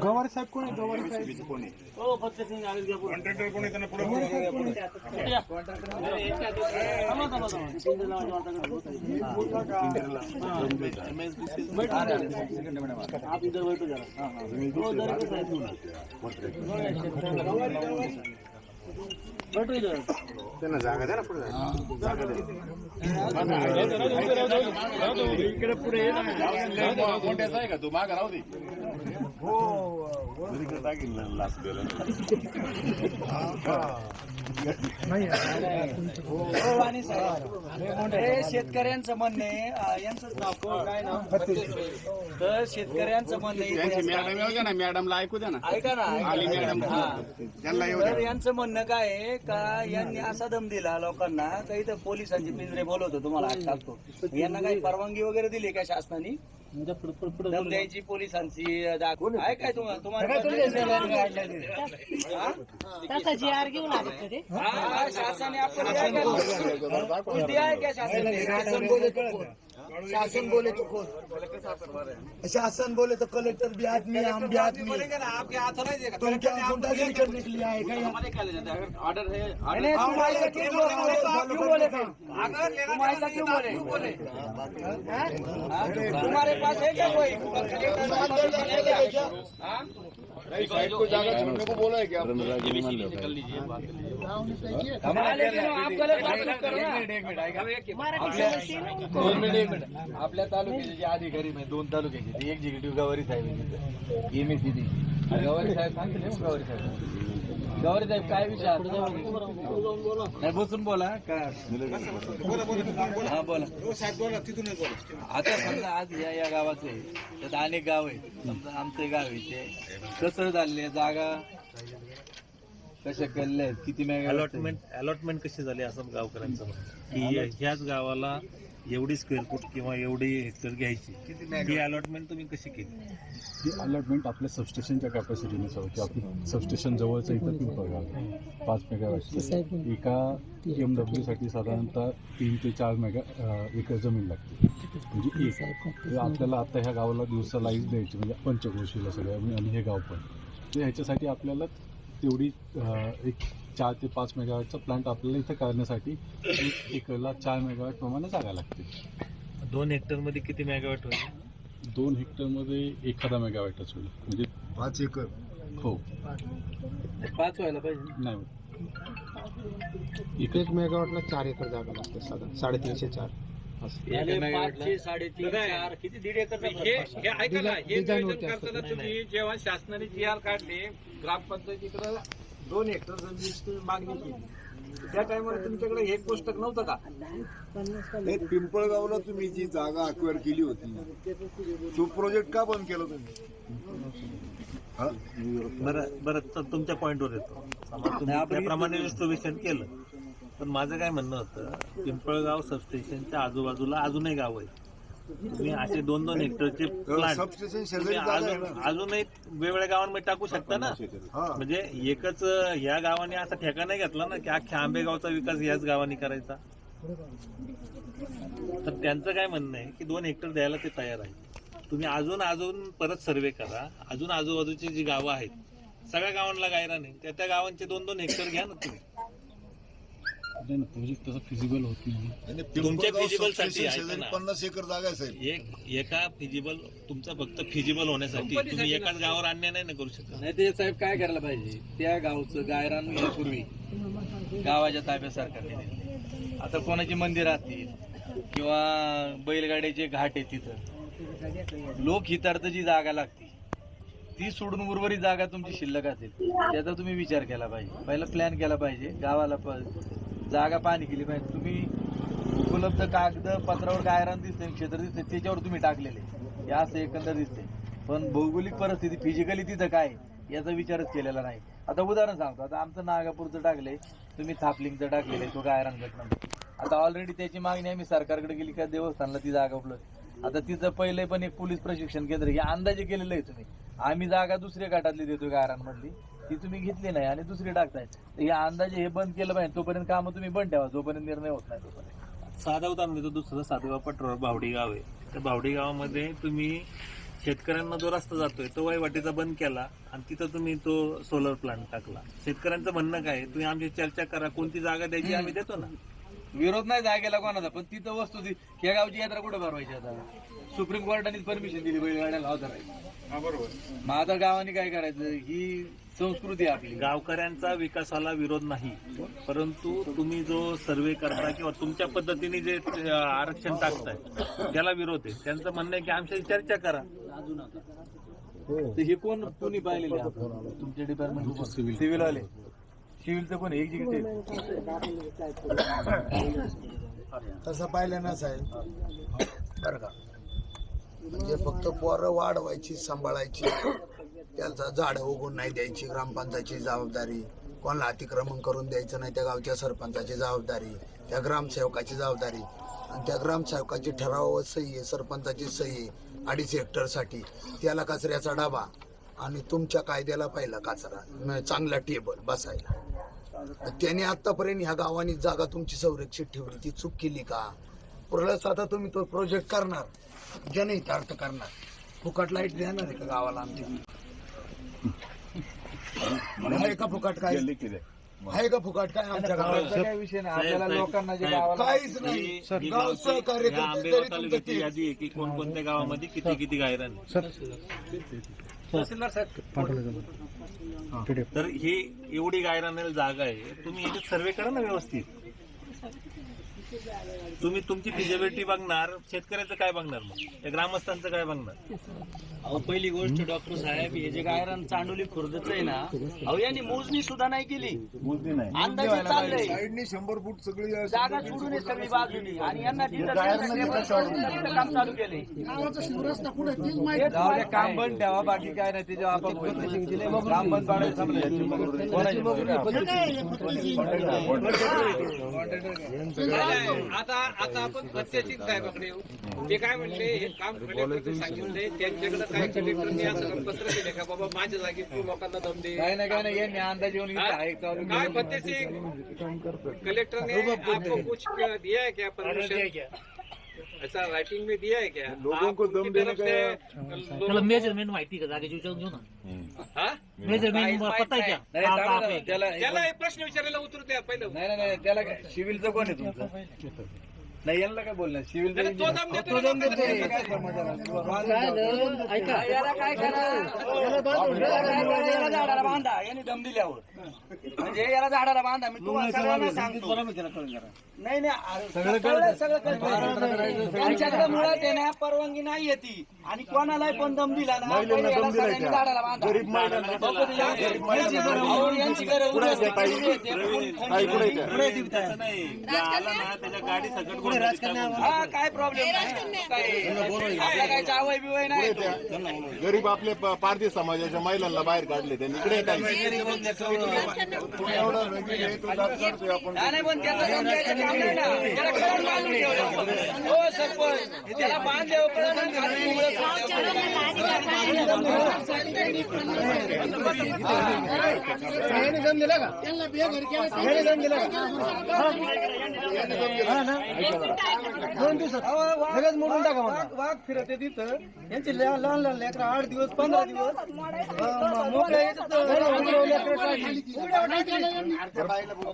गवारी साहेब कोण आहे? गवारी साहेब कोण आहे? कॉन्ट्रॅक्टर कोण आहे? त्यांना पुढे त्यांना जागा द्या ना, पुढे जागा द्या. इकडे पुढे मोठ्याचा आहे का तू? माग राहू दे. हो टाकील लास्ट शेतकऱ्यांचं म्हणणं आहे, यांचंच नाव काय नाव? तर शेतकऱ्यांचं म्हणणं आहे, मॅडम येऊ द्या ना, मॅडमला ऐकू द्या ना. ऐका ना, आली मॅडम, त्यांना येऊ तर द्या. यांचं म्हणणं काय आहे का यांनी असा दम दिला लोकांना का इथं पोलिसांची पिंजरे बोलवतो तुम्हाला आज टाकतो. यांना काही परवानगी वगैरे दिली का शासनाने दम द्यायची पोलिसांची? दाखवून आहे काय तुम्हाला शासनाने आपल्याला आहे का? शासन बोले तो कोण? शासन बोले तो कलेक्टर भी आदमी, हम भी आदमी. तुम क्या गुंडागिरी करने के लिए आए क्या? ऑर्डर है, क्यों बोले? ऐसा क्यों बोले? तुम्हारे पास है क्या कोई? साइड को जागा छोड़ने को बोला है क्या? आपल्या तालुक्याचे जे अधिकारी म्हणजे 2 तालुक्याचे, ते एक्झिक्युटिव्ह गवारी साहेब MSCD गवारी साहेब सांगतील. गवारी साहेब काय विषय नाही, बसून बोला का? हा बोला आता. समजा आज या गावाचं आहे, त्यात अनेक गाव आहे. समजा आमचं गाव आहे, ते कसं झाले, जागा कशा केलेल्या आहेत, किती मेगा अलॉटमेंट कशी झाली असं गावकऱ्यांचं म्हणणं की ह्याच गावाला एवढी स्क्वेअर फूट किंवा एवढी हेक्टर घ्यायची, ही अलॉटमेंट तुम्ही कशी केली? ही अलॉटमेंट आपल्या सबस्टेशनच्या कॅपॅसिटीनुसार होती. आपली सबस्टेशन जवळचं इथं पिंपळगाव 5 मेगावॅटचं. एका MW साठी साधारणतः 3 ते 4 एकर जमीन लागते. म्हणजे एक आपल्याला आता ह्या गावाला दिवसा लाईट द्यायची, म्हणजे पंचक्रोशीला सगळ्या आणि हे गाव पण. तर ह्याच्यासाठी आपल्याला तेवढी एक 4 ते 5 मेगावॅटचा प्लांट आपल्याला इथं करण्यासाठी एकरला 4 मेगावॅट प्रमाणे जागा लागते. 2 हेक्टरमध्ये किती मेगावॅट होईल? 2 हेक्टरमध्ये 1 मेगावॅटच होईल. म्हणजे 5 एकर. हो, 5 व्हायला पाहिजे. नाही 1 मेगावॉटला 4 एकर जागा लागते, साधारण 350-4. 500, 350, किती 1.5 एकर? ऐका ना, हे नियोजन करताना तुम्ही जेव्हा शासनाने GR काढले, ग्रामपंचायतीकडे 2 हेक्टर जमिनीची मागणी केली, त्या टायमाला तुमच्याकडे हे कोष्टक नव्हतं का? पिंपळगावला तुम्ही जी जागा अक्वायर केली होती, तो प्रोजेक्ट का बंद केला तुम्ही? बरं तर तुमच्या पॉईंटवर येतो. तुम्ही त्याप्रमाणे इन्स्टॉलेशन केलं, पण माझं काय म्हणणं होतं, पिंपळगाव सबस्टेशनच्या आजूबाजूला अजूनही गाव आहे. तुम्ही असे 2-2 हेक्टरचे प्लांट अजूनही वेगवेगळ्या गावांमध्ये टाकू शकता ना. म्हणजे एकच ह्या गावाने असा ठेका नाही घेतला ना की अख्ख्या आंबेगावचा विकास याच गावाने करायचा. तर त्यांचं काय म्हणणं आहे की 2 हेक्टर द्यायला ते तयार आहे. तुम्ही अजून परत सर्वे करा, अजून आजूबाजूची जी गावं आहेत सगळ्या गावांना गायरा नाही, त्या गावांचे 2-2 हेक्टर घ्या ना तुम्ही. प्रोजेक्ट तसं फिजिबल होत नाही. तुमच्या फिजिबल साठी 50 एकर जागा असेल. एका फिजिबल, तुमचं फक्त फिजिबल होण्यासाठी तुम्ही एकाच गावावर अन्याय नाही करू शकत. नाही ते साहेब काय करायला पाहिजे, त्या गावचं गायरान घेण्यापूर्वी गावाच्या ताब्यात सरकारने दिलं. आता कोणाची मंदिर असतील किंवा बैलगाड्याचे घाट आहे, तिथं लोकहितार्थ जी जागा लागते ती सोडून उर्वरित जागा तुमची शिल्लक असेल त्याचा तुम्ही विचार केला पाहिजे. पहिला प्लॅन केला पाहिजे, गावाला जागा पाणी केली पाहिजे. तुम्ही उपलब्ध कागद पत्रावर गायरान दिसते, क्षेत्र दिसते, त्याच्यावर तुम्ही टाकलेले हे असं एकंदर दिसते. पण भौगोलिक परिस्थिती फिजिकली तिथं काय याचा विचारच केलेला नाही. आता उदाहरण सांगतो, आता आमचं नागापूरचं टाकलंय, तुम्ही थापलिंगचं टाकलेलं आहे, तो गायरान गट नंबर. आता ऑलरेडी त्याची मागणी आम्ही सरकारकडे गेली का देवस्थानला ती जागा उपलब्ध. आता तिचं पहिले पण एक पोलीस प्रशिक्षण केंद्र हे अंदाजे केलेलं आहे तुम्ही. आम्ही जागा दुसऱ्या गटातली देतोय गायरांमधली, ती तुम्ही घेतली नाही आणि दुसरी टाकताय. तर या अंदाजे हे बंद केलं पाहिजे. तोपर्यंत कामं तुम्ही बंद ठेवा, जोपर्यंत निर्णय होत नाही तोपर्यंत. साधा उदाहरण देतो, दुसरं साधेगाव पटरोर बावडी गाव आहे. त्या बावडी गावामध्ये तुम्ही शेतकऱ्यांना जो रस्ता जातोय तो वाटेचा बंद केला आणि तिथं तुम्ही तो सोलर प्लांट टाकला. शेतकऱ्यांचं म्हणणं काय, तुम्ही आमची चर्चा करा, कोणती जागा द्यायची आम्ही देतो ना. विरोध नाही जागेला कोणाचा, पण तिथं वस्तू या गावची यात्रा कुठे भरवायची आता. सुप्रीम कोर्टाने परमिशन दिली बैलगाड्याला अवतरायची. बरोबर. मग आता गावाने काय करायचं, ही संस्कृती आहे आपली. गावकऱ्यांचा विकासाला विरोध नाही, परंतु तुम्ही जो सर्वे करता किंवा तुमच्या पद्धतीने जे आरक्षण टाकताय त्याला विरोध आहे. त्यांचं म्हणणं आहे की आमच्याशी चर्चा करा. तर हे कोणी पाहिलेले तुमच्या डिपार्टमेंट सिव्हिल वाले, सिव्हिलचं कोण एक्झिक्युटिव्ह. तसं पाहिलं ना साहेब बरं का, म्हणजे फक्त पोरं वाढवायची सांभाळायची, त्यांचा झाडं उगवून नाही द्यायची ग्रामपंचायतची जबाबदारी, कोणाला अतिक्रमण करून द्यायचं नाही त्या गावच्या सरपंचाची जबाबदारी, त्या ग्रामसेवकाची जबाबदारी. आणि त्या ग्रामसेवकाची ठरावावर सही आहे, सरपंचाची सही आहे 2.5 हेक्टरसाठी, त्याला कचऱ्याचा डबा आणि तुमच्या कायद्याला पहिला कचरा, चांगला टेबल बसायला. त्याने आतापर्यंत ह्या गावानी जागा तुमची संरक्षित ठेवली, ती चूक केली का? प्लस आता तुम्ही तो प्रोजेक्ट करणार, जनहितार्थ करणार, फुकट लाईट देणार आहे का गावाला आमच्या? आहे का फुकट? काय आहे का फुकट? काय आमच्या गावाला काय विषय नाही, आपल्याला लोकांना जे गावाला काहीच नाही. गाव सहकार्य करते आंबेगाव तरी तुमचं तालुक्याची ते- यादी आहे की कोणकोणत्या गावामध्ये किती गायरान. तर ही एवढी गायरानेला जागा आहे, तुम्ही याच्यात सर्वे करा ना व्यवस्थित. तुम्ही तुमची फिजिबिलिटी बघणार, शेतकऱ्याचं काय बघणार, मग त्या ग्रामस्थांचं काय बघणार. अहो पहिली गोष्ट डॉक्टर साहेब, हे जे गायरान चांडोली खुर्दच आहे ना, अहो यांनी मोजणी सुद्धा नाही केली, अंदाजे चाललंय 100 फूट सगळी जागा सोडून आहे सगळी बाजूनी, आणि यांना तिथं सगळं काम चालू केले. गावाला काम बंद ठेवा, बाकी काय नाही. त्याच्या आपण काम बंद पाडायचं समजायचं. आता आपण प्रत्यक्षित साहेबाकडे येऊ. ते काय म्हणले, हे काम कलेक्टरने सांगितले, त्यांच्याकडे काय कलेक्टरने असं पत्र दिले का बाबा माझ्या जागी तू लोकांना दम दे. काय नाही यांनी अंदाज येऊन काय फतेसिंग, कलेक्टर ने आपको कुछ दिया है क्या परमिशन? ऐसा राइटिंग में दिया है क्या लोगों को दम देने का? मेजरमेंट माहिती का जागेची विचारून घेऊ ना. मेजरमेंट पत्ता आहे त्याला त्याला हे प्रश्न विचारायला उतरू द्या पहिलं. नाही त्याला काय सिव्हिलचं कोण आहे तुमचं? नाही यांना काय बोलणार, सिव्हिल त्याला तो दम देतो ना लोकांना. काय समाधान. ऐका याला काय करा, याला झाडाला बांधा. यांनी दम दिल्यावर म्हणजे याला झाडाला बांधा. मी तुम्हाला सगळ्यांना सांगतो. नाही सगळं त्यांच्याकडे मुळात आहे ना परवानगी नाही येते, आणि कोणालाही पण दम दिला ना पहिले याला सगळ्यांनी झाडाला बांधा. यांची गरज आला ना त्याच्या गाडी सकट हा काय प्रॉब्लेम नाही. आपला काय चावय बिवय नाही. गरीब आपले पारधी समाजाच्या महिलांना बाहेर काढले त्यांनी. इकडे काय नाही पण त्याचा दम द्यायचं काम नाही ना. त्याला कळण बांधून ठेवलं. हो सरपंच, त्याला बांधले लगेच मोडून टाका. वाघ फिरते तिथं, यांची लहान लहान लेकरं 8 दिवस 15 दिवस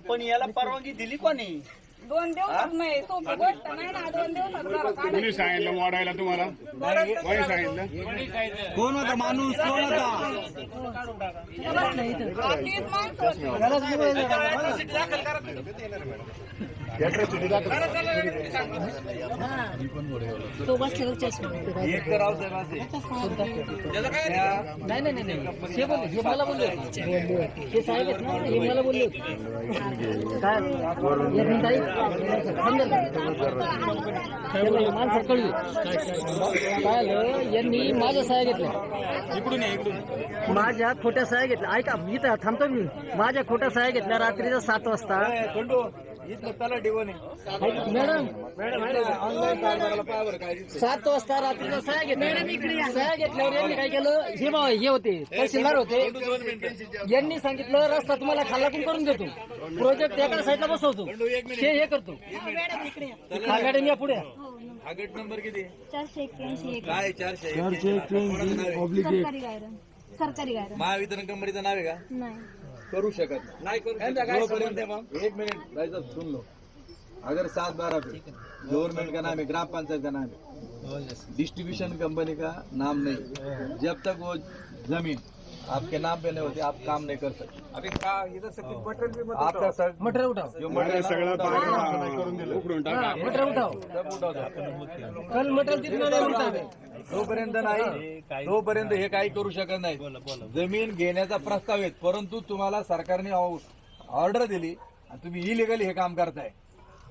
पण याला परवानगी दिली कोणी? 2 दिवसात नाही, सोपी गोष्ट नाही ना. 2 दिवसात जरा काढायचं. कोणी सांगितलं मोडायला तुम्हाला? कोणी सांगितलं? कोण होता माणूस? कोण होता? तीच माणसं होती. तो बसल्यावर चष्मा एक तर रावसाहेब असे नाही नाही नाही हे बोलले, हे मला बोलले होते. हे साहेब आहेत ना, हे मला बोलले होते. काय एक मिनिट ऐक. समजा माणसं कळली काय झालं, यांनी माझ्या सह्या घेतल्या, इकडून माझ्या खोट्या सह्या घेतल्या. ऐका, इथं थांबतो मी. माझ्या खोट्या सह्या घेतल्या रात्रीच्या 7 वाजता. इथलं तलाठी कोण आहे? मॅडम ऑनलाईन कारभाराला पाहा बरं काय दिसतंय. 7 वाजता रात्रीला सह्या घेतल्या. सह्या घेतल्यावर यांनी काय केलं, हे होते तहसीलदार होते, यांनी सांगितलं रस्ता तुम्हाला खालाकून करून देतो, प्रोजेक्ट एका साईडला बसवतो, हे करतो. हा मॅडम या पुढे. हा गट नंबर किती आहे? 481 काय 481 सरकारी गायरन महावितरण कंपनीचं नाव आहे का? नाही करू शकत नाही करू शकत. जोपर्यंत एक मिनट भाई साहब सुन लो, अगर 7-12 पे गवर्नमेंट का नाम है, ग्राम पंचायत का नाम है, डिस्ट्रीब्यूशन कंपनी का नाम नहीं, जब तक वो जमीन आपके नाम पे नहीं होती आप काम नहीं कर सकते. अभी का इधर से कुछ मटेरियल भी मत आपका सर मटेरियल उठाव, जो मटेरियल सगळं उकडून टाका. मटेरियल उठाव, सब उठवतो. कल मटेरियल तिथलं नाही उठाव. तोपर्यंत नाही, तोपर्यंत हे काही करू शकत नाही. जमीन घेण्याचा प्रस्ताव आहे, परंतु तुम्हाला सरकारने ऑर्डर दिली आणि तुम्ही इलिगली हे काम करताय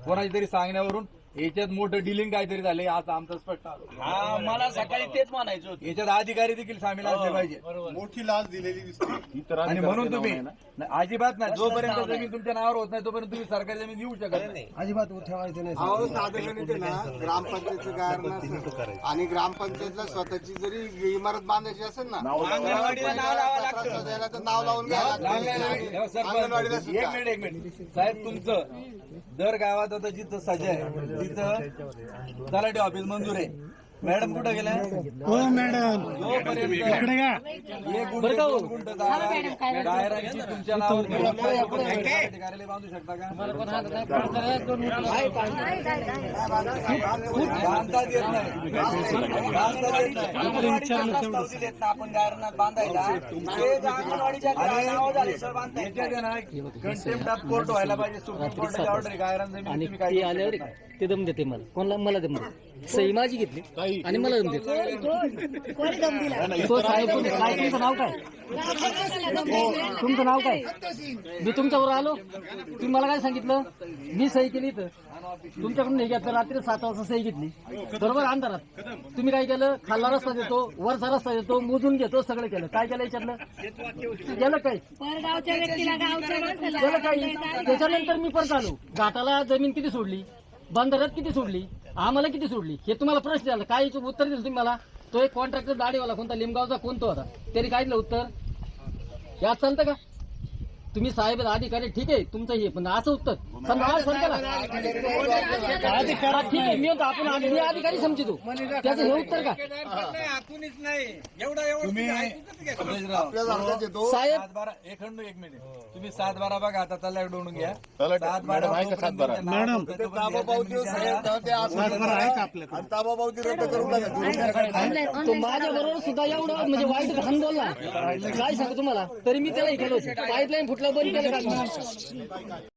कोणाची तरी सांगण्यावरून. याच्यात मोठं डिलिंग काहीतरी झाले आज आमचं स्पष्ट आलं. हा मला सकाळी तेच म्हणायचं होतं. याच्यात अधिकारी देखील सामील असले पाहिजे. मोठी लाच दिलेली दिसते. आणि म्हणून तुम्ही नाही, अजिबात नाही, जोपर्यंत जमीन तुमच्या नावावर होत नाही तोपर्यंत तुम्ही सरकारी जमीन घेऊ शकत नाही. अजिबात ठेवायचं नाही. अहो साधारण ते ना ग्रामपंचायतचं गायरन असेल आणि ग्रामपंचायतला स्वतःची जरी इमारत बांधायची असेल ना, अंगणवाडीला नाव लावावं लागतं. रस्ता द्यायला तर नाव लावून घ्यायला लागतं. अंगणवाडीला एक सुद्धा. मिनिट साहेब, तुमचं दर गावात आता जिथं सजा आहे तिथं तलाठी ऑफिस मंजूर आहे. मॅडम कुठं गेल्या? हो मॅडम. जोपर्यंत एक गुंठ, दोन गुंठ जागा गायरांची तुमच्या नावावर तलाठी कार्यालय बांधू शकता का? बांधताच येत नाही. बांधताच येत नाही. आपण गायरनात बांधायला ते अंगणवाडीच्या नावावर झाले सर बांधताय. याच्यात आहे ना कंटेम्प्ट ऑफ कोर्ट व्हायला पाहिजे. सुप्रीम कोर्टाची ऑर्डर आहे गायरान जमीन आणि तुम्ही काय ते करू आल्यावर शकत नाही. ते दम देते मला, कोणाला मला दम देते, सही माझी घेतली आणि मला दम देते. तो साहेब कोण आहे? काय तुमचं नाव काय? तुमचं नाव काय? मी तुमच्यावर आलो, तुम्ही मला काय सांगितलं, मी सही केली तर तुमच्याकडून हे घेतलं, रात्री 7 वाजता सही घेतली बरोबर अंधारात. तुम्ही काय केलं, खाल्ला रस्ता देतो, वरचा रस्ता देतो, मोजून घेतो, सगळं केलं. काय केलं याच्यातलं? गेलं काय? परगावच्या व्यक्तीला गावच्या माणसाला गेलं काही. त्याच्यानंतर मी परत आलो, घाटाला जमीन किती सोडली, बंधाऱ्यात किती सोडली, आम्हाला किती सोडली, हे तुम्हाला प्रश्न आला. काय याचं उत्तर दिलं तुम्ही मला? तो एक कॉन्ट्रॅक्टर दाढीवाला कोणता लिमगावचा कोणतो होता, त्यांनी काय दिलं उत्तर? यात चालतं का? तुम्ही साहेब अधिकारी ठीक आहे तुमचं हे, पण असं उत्तर समजा ठीक आहे, मी होतो आपण मी अधिकारी समजतो, त्याचं हे उत्तर का? हातूनच नाही एवढा तुम्ही साहेब 7-12 एक मिनिट तुम्ही 7-12 बघा आता तलाक डोळून घ्या. मॅडम आहे का 7-12? मॅडम ते ताबाबावती साहेब ते असं आणि ताबाबावती रद्द करून टाका. तो माझ्या बरोबर सुद्धा एवढं म्हणजे वाईट घाण बोलला, काय सांगू तुम्हाला, तरी मी त्याला हे केलं होतं. पाईपलाईन फुटलं बंद केलं का?